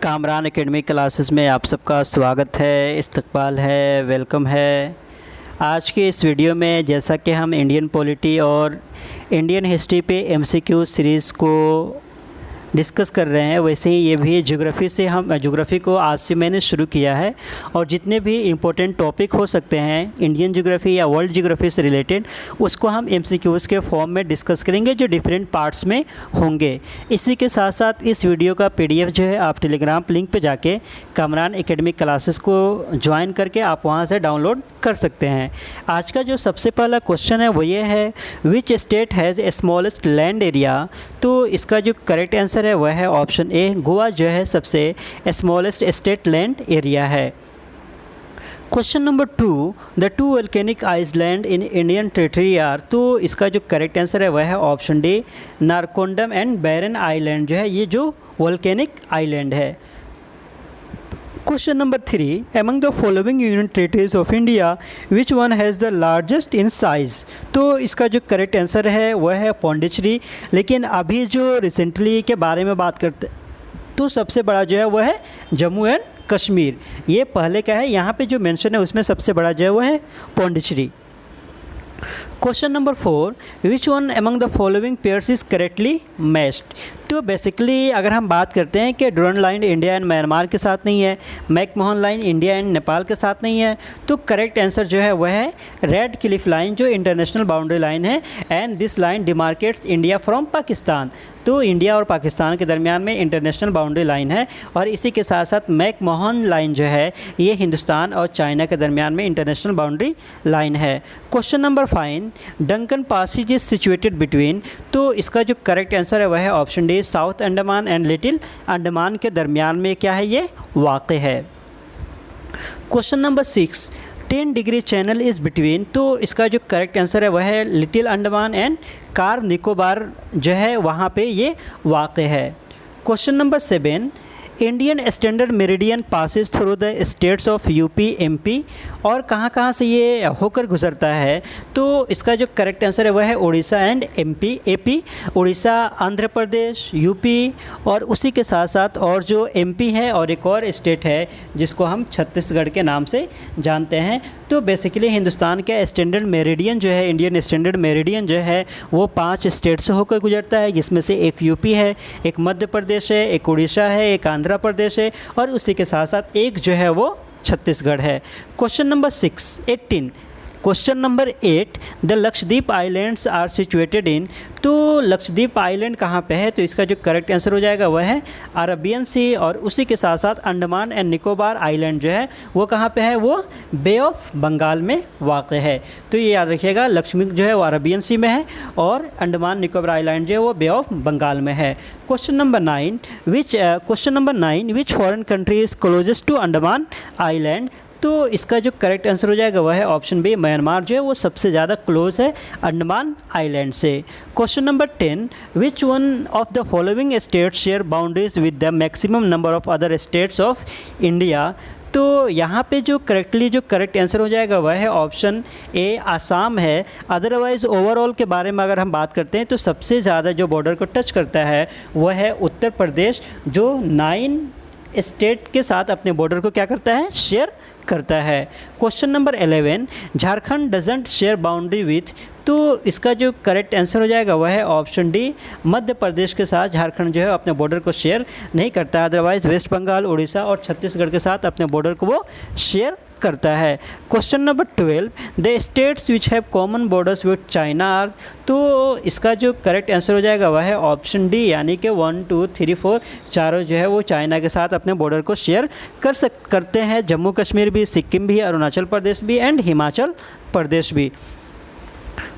Kamran academy classes में आप सबका स्वागत है, इस्तकबाल है, वेलकम है। आज के इस वीडियो में जैसा कि हम इंडियन पॉलिटी और इंडियन हिस्ट्री पे एमसीक्यू सीरीज़ को डिस्कस कर रहे हैं, वैसे ही ये भी ज्योग्राफ़ी को आज से मैंने शुरू किया है और जितने भी इम्पोर्टेंट टॉपिक हो सकते हैं इंडियन ज्योग्राफ़ी या वर्ल्ड ज्योग्राफ़ी से रिलेटेड, उसको हम एमसीक्यूज़ के फॉर्म में डिस्कस करेंगे जो डिफरेंट पार्ट्स में होंगे। इसी के साथ साथ इस वीडियो का पीडीएफ जो है आप टेलीग्राम लिंक पे जाके कामरान एकेडमिक क्लासेस को ज्वाइन करके आप वहाँ से डाउनलोड कर सकते हैं। आज का जो सबसे पहला क्वेश्चन है वो ये है, विच state has a smallest land area. तो इसका जो करेक्ट आंसर है वह है ऑप्शन ए, गोवा जो है सबसे स्मॉलेस्ट स्टेट लैंड एरिया है। Question number 2, the two volcanic island in Indian territory are. तो इसका जो करेक्ट आंसर है वह है option D, Narcondam and Barren island जो है ये जो वोल्केनिक आइलैंड है। Question number 3, among the following union territories of India, which one has the largest in size? तो इसका जो करेक्ट आंसर है वह है पौंडीचेरी, लेकिन अभी जो रिसेंटली के बारे में बात करते तो सबसे बड़ा जो है वह है जम्मू एंड कश्मीर। ये पहले का है, यहाँ पे जो मेंशन है उसमें सबसे बड़ा जो है वह है Pondicherry. Question number 4, which one among the following pairs is correctly matched. तो बेसिकली अगर हम बात करते हैं कि Durand line India and Myanmar के साथ नहीं है, McMahon line India and Nepal के साथ नहीं है, तो करेक्ट आंसर जो है वह है रेड क्लिफ लाइन जो इंटरनेशनल बाउंड्री लाइन है, and this line demarcates India from Pakistan. तो इंडिया और पाकिस्तान के दरमियान में इंटरनेशनल बाउंड्री लाइन है, और इसी के साथ साथ मैकमोहन लाइन जो है ये हिंदुस्तान और चाइना के दरमियान में इंटरनेशनल बाउंड्री लाइन है। Question number 5, Duncan passage is situated between. तो इसका जो करेक्ट आंसर है वह है option D, south Andaman and little Andaman के दरमियान में क्या है ये वाक़ है। Question number 6, 10 degree channel is between. तो इसका जो करेक्ट आंसर है वह है little Andaman and car Nicobar जो है वहाँ पे ये वाक़ है। Question number 7, Indian standard meridian passes through the states of UP MP. और कहाँ से ये होकर गुजरता है। तो इसका जो करेक्ट आंसर है वह है Orissa and AP. Orissa, Andhra Pradesh, UP और उसी के साथ साथ और जो एमपी है और एक और स्टेट है जिसको हम छत्तीसगढ़ के नाम से जानते हैं। तो बेसिकली हिंदुस्तान का स्टैंडर्ड मेरिडियन जो है, इंडियन स्टैंडर्ड मेरिडियन जो है वो 5 स्टेट से होकर गुजरता है, जिसमें से एक यूपी है, एक मध्य प्रदेश है, एक उड़ीसा है, एक आंध्र प्रदेश है और उसी के साथ साथ एक जो है वो छत्तीसगढ़ है। Question number 18, question number 8, the Lakshadweep islands are situated in. तो लक्षद्वीप आइलैंड कहाँ पे है। तो इसका जो करेक्ट आंसर हो जाएगा वह है अरबियन सी, और उसी के साथ साथ अंडमान एंड निकोबार आइलैंड जो है वो कहाँ पे है, वो बे ऑफ बंगाल में वाक़ है। तो ये याद रखिएगा, लक्षद्वीप जो है वो अरबियन सी में है और अंडमान निकोबार आइलैंड जो है वो बे ऑफ बंगाल में है। Question number 9, which foreign country is closest to Andaman island. तो इसका जो करेक्ट आंसर हो जाएगा वह है ऑप्शन बी, म्यांमार जो है वो सबसे ज़्यादा क्लोज है अंडमान आइलैंड से। Question number 10, which one of the following states share boundaries with the maximum number of other states of India. तो यहाँ पे जो करेक्ट आंसर हो जाएगा वह है ऑप्शन ए, आसाम है। अदरवाइज़ ओवरऑल के बारे में अगर हम बात करते हैं तो सबसे ज़्यादा जो बॉर्डर को टच करता है वह है उत्तर प्रदेश, जो 9 स्टेट के साथ अपने बॉर्डर को क्या करता है, शेयर करता है। Question number 11, Jharkhand doesn't share boundary with. तो इसका जो करेक्ट आंसर हो जाएगा वह है ऑप्शन डी, मध्य प्रदेश के साथ झारखंड जो है अपने बॉर्डर को शेयर नहीं करता। अदरवाइज़ वेस्ट बंगाल, उड़ीसा और छत्तीसगढ़ के साथ अपने बॉर्डर को वो शेयर करता है। Question number 12, the states which have common borders with China are. तो इसका जो करेक्ट आंसर हो जाएगा वह है ऑप्शन डी, यानी कि 1, 2, 3, 4 चारों जो है वो चाइना के साथ अपने बॉर्डर को शेयर करते हैं। जम्मू कश्मीर भी, सिक्किम भी, अरुणाचल प्रदेश भी एंड हिमाचल प्रदेश भी।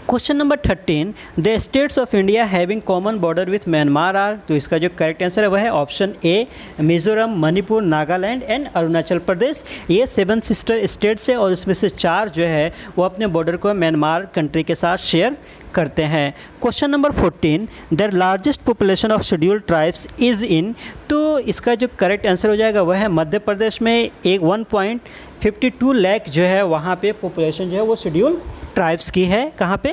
Question number 13, the states of India having common border with Myanmar are. तो इसका जो करेक्ट आंसर है वह है option A, Mizoram, Manipur, Nagaland and Arunachal Pradesh. ये 7 सिस्टर स्टेट्स है और उसमें से 4 जो है वो अपने बॉर्डर को म्यांमार कंट्री के साथ शेयर करते हैं। Question number 14, the largest population of scheduled tribes is in. तो इसका जो करेक्ट आंसर हो जाएगा वह है मध्य प्रदेश में एक 1.52 लाख जो है वहाँ पे पॉपुलेशन जो है वो शेड्यूल ट्राइब्स की है। कहाँ पे,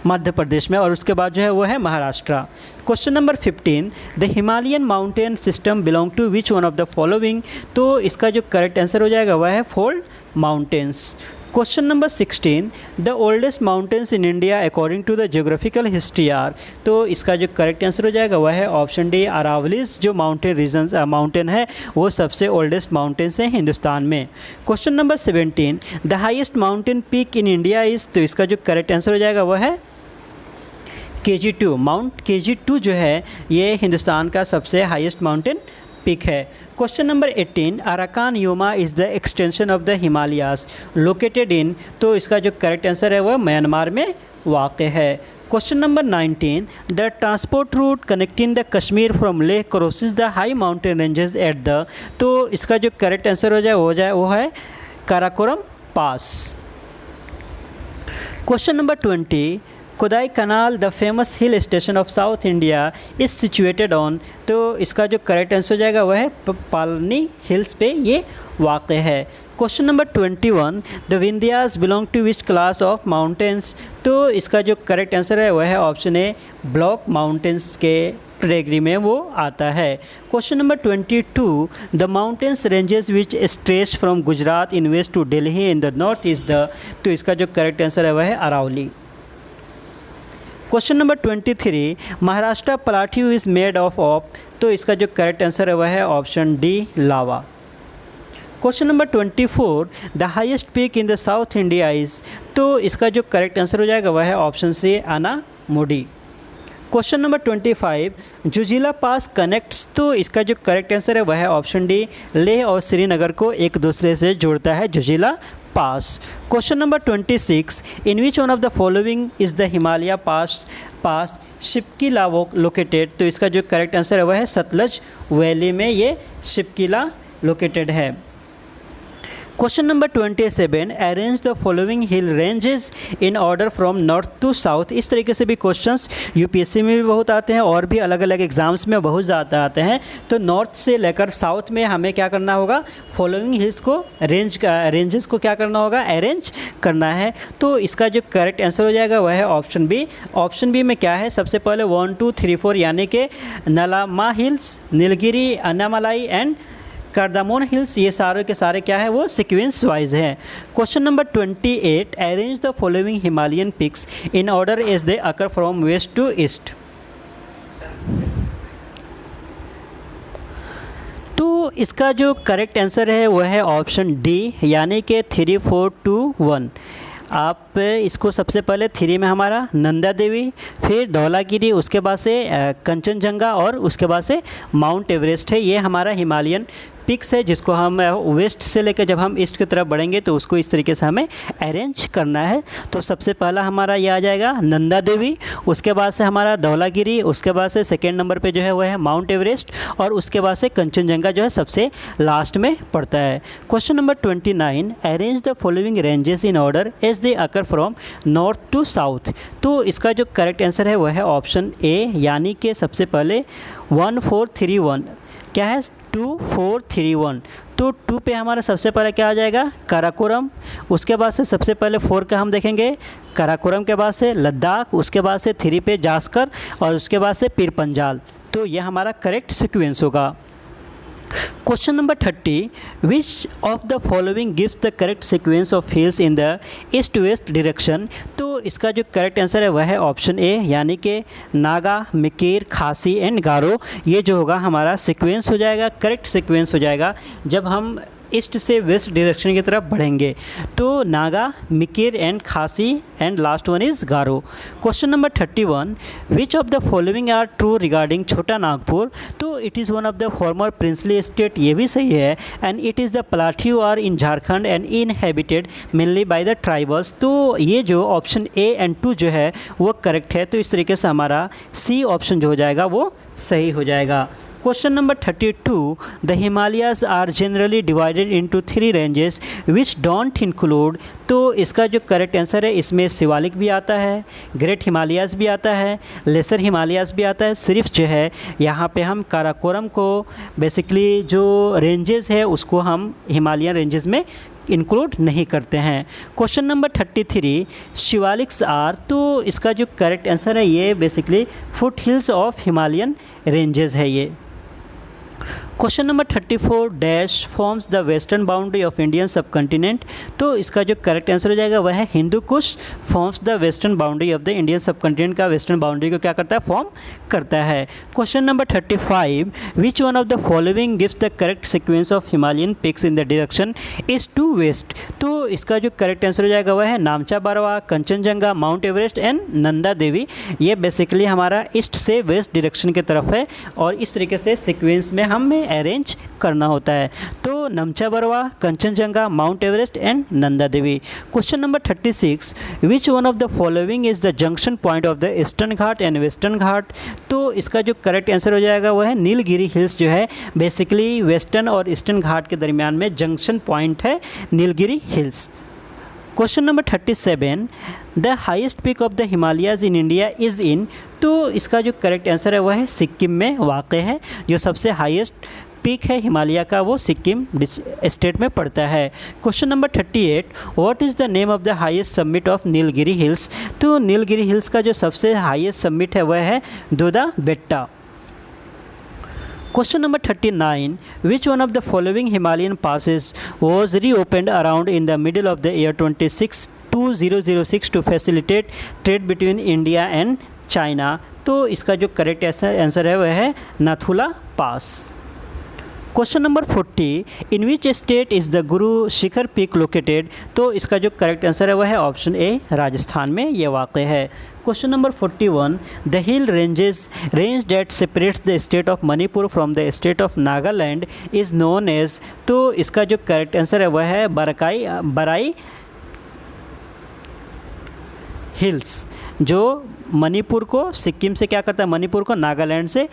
मध्य प्रदेश में, और उसके बाद जो है वो है Maharashtra. Question number 15, the Himalayan mountain system belong to which one of the following. तो इसका जो करेक्ट आंसर हो जाएगा वह है fold mountains. Question number 16, the oldest mountains in India according to the geographical history are. तो इसका जो करेक्ट आंसर हो जाएगा वह है ऑप्शन डी, अरावलीज जो माउंटेन है वो सबसे ओल्डेस्ट माउंटेन्स हैं हिंदुस्तान में। Question number 17, the highest mountain peak in India is. तो इसका जो करेक्ट आंसर हो जाएगा वह है KG2। माउंट KG2 जो है ये हिंदुस्तान का सबसे हाईएस्ट माउंटेन पीक है। Question number 18, Arakan Yoma is the extension of the Himalayas located in. तो इसका जो करेक्ट आंसर है वह म्यांमार में वाक़ है। Question number 19, the transport route connecting the Kashmir from Leh crosses the high mountain ranges at the. तो इसका जो करेक्ट आंसर हो जाए वो है Karakoram pass. Question number 20, Kodaikanal the famous hill station of South India is situated on. तो इसका जो करेक्ट आंसर हो जाएगा वह है पालनी हिल्स पे ये वाक़ है। Question number 21, the Vindhyas belong to which class of mountains. तो इसका जो करेक्ट आंसर है वह है ऑप्शन ए, ब्लॉक माउंटेन्स के कैटेगरी में वो आता है। Question number 22, the mountains ranges which stretch from Gujarat in west to Delhi in the north is the. तो इसका जो करेक्ट आंसर है वह है Aravalli. Question number 23, Maharashtra plateau is made of. तो इसका जो करेक्ट आंसर है वह है option D, lava. Question number 24, the highest peak in the south India is. तो इसका जो करेक्ट आंसर हो जाएगा वह है option C, Anamudi. Question number 25, जुजिला पास कनेक्ट्स। तो इसका जो करेक्ट आंसर है वह है ऑप्शन डी, लेह और श्रीनगर को एक दूसरे से जोड़ता है Zojila pass. Question number 26, in which one of the following is the Himalaya pass Shipkila located. तो इसका जो करेक्ट आंसर है वह है सतलज वैली में ये शिपकिला लोकेटेड है। Question number 27, arrange the following hill ranges in order from north to south. इस तरीके से भी क्वेश्चंस यूपीएससी में भी बहुत आते हैं और भी अलग अलग एग्जाम्स में बहुत ज़्यादा आते हैं। तो नॉर्थ से लेकर साउथ में हमें क्या करना होगा, फॉलोइंग हिल्स को रेंजेस को क्या करना होगा, अरेंज करना है। तो इसका जो करेक्ट आंसर हो जाएगा वह है ऑप्शन बी। ऑप्शन बी में क्या है, सबसे पहले 1 2 3 4 यानी कि Nallamala hills, Nilgiri, Annamalai and Cardamom hills, ये सारे के सारे क्या है वो सीक्वेंस वाइज हैं। Question number 28, arrange the following Himalayan peaks in order as they occur from west to east. तो इसका जो करेक्ट आंसर है वह है ऑप्शन डी, यानी कि 3 4 2 1। आप इसको सबसे पहले 3 में हमारा नंदा देवी, फिर धौलागिरी, उसके बाद से कंचनजंगा और उसके बाद से माउंट एवरेस्ट है। ये हमारा हिमालयन पिक्स है जिसको हम वेस्ट से लेकर जब हम ईस्ट की तरफ बढ़ेंगे तो उसको इस तरीके से हमें अरेंज करना है। तो सबसे पहला हमारा ये आ जाएगा नंदा देवी, उसके बाद से हमारा धौलागिरी, उसके बाद से सेकेंड नंबर पे जो है वह है माउंट एवरेस्ट और उसके बाद से कंचनजंगा जो है सबसे लास्ट में पड़ता है। Question number 29, arrange the following ranges in order as they occur from north to south. तो इसका जो करेक्ट आंसर है वह है ऑप्शन ए, यानी कि सबसे पहले 1 4 3 1 क्या है 2 4 3 1। तो 2 पे हमारा सबसे पहले क्या आ जाएगा, काराकोरम, उसके बाद से सबसे पहले 4 का हम देखेंगे काराकोरम के बाद से लद्दाख, उसके बाद से 3 पे जास्कर और उसके बाद से पीर पंजाल। तो यह हमारा करेक्ट सीक्वेंस होगा। Question number 30, which of the following gives the correct sequence of hills in the east west direction. तो इसका जो करेक्ट आंसर है वह है ऑप्शन ए, यानी कि नागा, मिकीर, खासी एंड गारो। ये जो होगा हमारा सीक्वेंस हो जाएगा, करेक्ट सीक्वेंस हो जाएगा जब हम ईस्ट से वेस्ट डायरेक्शन की तरफ बढ़ेंगे। तो Naga, Mikir and Khasi and last one is Garo. Question number 31, which of the following are true regarding Chota Nagpur. तो it is one of the former princely state, ये भी सही है, and it is the plateau are in Jharkhand and inhabited mainly by the tribals. तो ये जो option A and 2 जो है वो करेक्ट है। तो इस तरीके से हमारा सी ऑप्शन जो हो जाएगा वो सही हो जाएगा। Question number 32, the Himalayas are generally divided into 3 ranges which don't include. तो इसका जो करेक्ट आंसर है इसमें शिवालिक भी आता है, ग्रेट हिमालयाज भी आता है, लेसर हिमालयाज भी आता है। सिर्फ जो है यहाँ पे हम काराकोरम को बेसिकली जो रेंजेस है उसको हम हिमालयन रेंजेस में इंक्लूड नहीं करते हैं। क्वेश्चन नंबर 33, शिवालिक्स आर, तो इसका जो करेक्ट आंसर है ये basically foothills of Himalayan ranges है ये। Question number 34, dash forms the western boundary of Indian subcontinent, तो इसका जो करेक्ट आंसर हो जाएगा वह है Hindu Kush forms the western boundary of the Indian subcontinent, का वेस्टर्न बाउंड्री को क्या करता है, फॉर्म करता है। Question number 35, which one of the following gives the correct sequence of Himalayan peaks in the direction east to west, तो इसका जो करेक्ट आंसर हो जाएगा वह है Namcha Barwa, Kanchenjunga, mount Everest and Nanda Devi. ये बेसिकली हमारा ईस्ट से वेस्ट डायरेक्शन की तरफ है और इस तरीके से सीक्वेंस में हमें अरेंज करना होता है। तो Namcha Barwa, Kanchenjunga, mount Everest and Nanda Devi. Question number 36, which one of the following is the junction point of the eastern Ghat and western Ghat, तो इसका जो करेक्ट आंसर हो जाएगा वह है नीलगिरी हिल्स, जो है बेसिकली वेस्टर्न और ईस्टर्न घाट के दरमियान में जंक्शन पॉइंट है Nilgiri hills. Question number 37, the highest peak of the Himalayas in India is in, तो इसका जो करेक्ट आंसर है वह है सिक्किम में वाक़ है। जो सबसे हाईएस्ट पीक है हिमालय का वो सिक्किम स्टेट में पड़ता है। Question number 38, what is the name of the highest summit of Nilgiri hills, तो नीलगिरी हिल्स का जो सबसे हाईएस्ट समिट है वह है दोदा बेट्टा। Question number 39, which one of the following Himalayan passes was reopened around in the middle of the year 2006 to facilitate trade between India and China, तो इसका जो करेक्ट आंसर है वह है Nathula pass. Question number 40, in which state is the Guru Shikhar peak located, तो इसका जो correct answer है वह है ऑप्शन ए, राजस्थान में ये वाक़ है। Question number 41, the hill range that separates the state of Manipur from the state of Nagaland is known as, तो इसका जो करेक्ट आंसर है वह है बराई हिल्स, जो मणिपुर को सिक्किम से क्या करता है, मणिपुर को नागालैंड से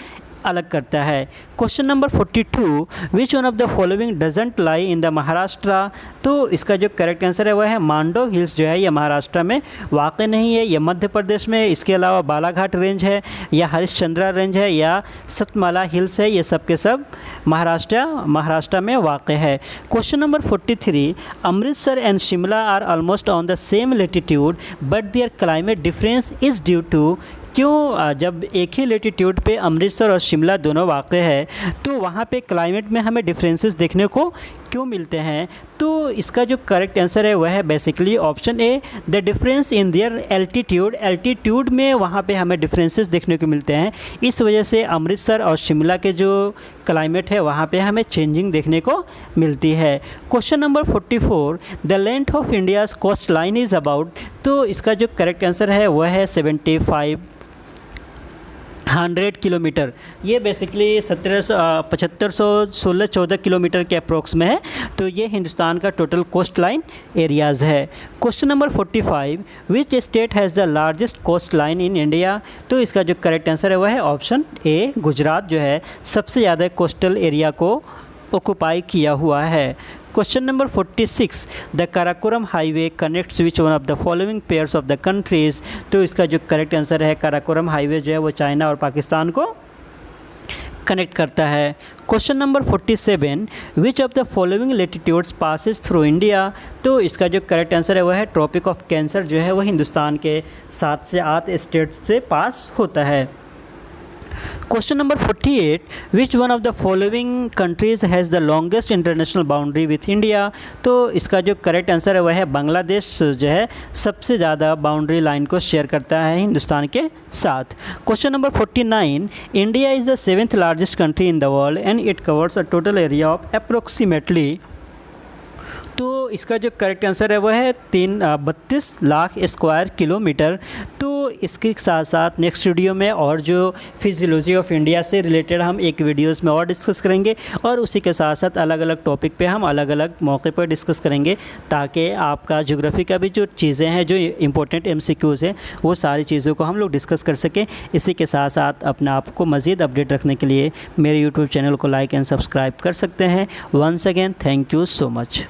अलग करता है। Question number 42, which one of the following doesn't lie in the Maharashtra, तो इसका जो करेक्ट आंसर है वह है मांडो हिल्स, जो है ये महाराष्ट्र में वाक़ नहीं है, ये मध्य प्रदेश में। इसके अलावा बालाघाट रेंज है या हरिश्चंद्रा रेंज है या सतमाला हिल्स है, ये सब के सब महाराष्ट्र में वाक़ है। Question number 43, Amritsar and Shimla are almost on the same latitude but their climate difference is due to, क्यों जब एक ही लेटीट्यूड पे अमृतसर और शिमला दोनों वाक़ है तो वहाँ पे क्लाइमेट में हमें डिफरेंसेस देखने को क्यों मिलते हैं, तो इसका जो करेक्ट आंसर है वह है basically option A, the difference in their altitude में वहाँ पे हमें डिफरेंसेस देखने को मिलते हैं। इस वजह से अमृतसर और शिमला के जो क्लाइमेट है वहाँ पे हमें चेंजिंग देखने को मिलती है। Question number 44, the length of India's coast line is about, तो इसका जो करेक्ट आंसर है वह है 7500 किलोमीटर, ये बेसिकली 17,516 किलोमीटर के अप्रोक्स में है, तो ये हिंदुस्तान का टोटल कोस्ट लाइन एरियाज़ है। Question number 45, which state has the largest coast line in India, तो इसका जो करेक्ट आंसर है वह है ऑप्शन ए, गुजरात जो है सबसे ज़्यादा कोस्टल एरिया को ऑक्यूपाई किया हुआ है। Question number 46, the Karakoram highway connects which one of the following pairs of the countries, तो इसका जो करेक्ट आंसर है काराकोरम हाईवे जो है वो चाइना और पाकिस्तान को कनेक्ट करता है। Question number 47, which of the following latitudes passes through India, तो इसका जो करेक्ट आंसर है वह है ट्रॉपिक ऑफ कैंसर, जो है वह हिंदुस्तान के 7 से 8 स्टेट्स से पास होता है। Question number 48, which one of the following countries has the longest international boundary with India, तो इसका जो करेक्ट आंसर है वह है बांग्लादेश, जो है सबसे ज़्यादा बाउंड्री लाइन को शेयर करता है हिंदुस्तान के साथ। Question number 49, India is the 7th largest country in the world and it covers a total area of approximately, तो इसका जो करेक्ट आंसर है वह है 32 लाख स्क्वायर किलोमीटर। तो इसके साथ साथ नेक्स्ट वीडियो में और जो फिजियोलॉजी ऑफ इंडिया से रिलेटेड हम एक वीडियोस में और डिस्कस करेंगे और उसी के साथ साथ अलग अलग टॉपिक पे हम अलग अलग मौके पर डिस्कस करेंगे, ताकि आपका ज्योग्राफी का भी जो चीज़ें हैं, जो इंपॉर्टेंट MCQs हैं, वो सारी चीज़ों को हम लोग डिस्कस कर सकें। इसी के साथ साथ अपने आप को मज़ीद अपडेट रखने के लिए मेरे YouTube चैनल को लाइक एंड सब्सक्राइब कर सकते हैं। Once again thank you so much.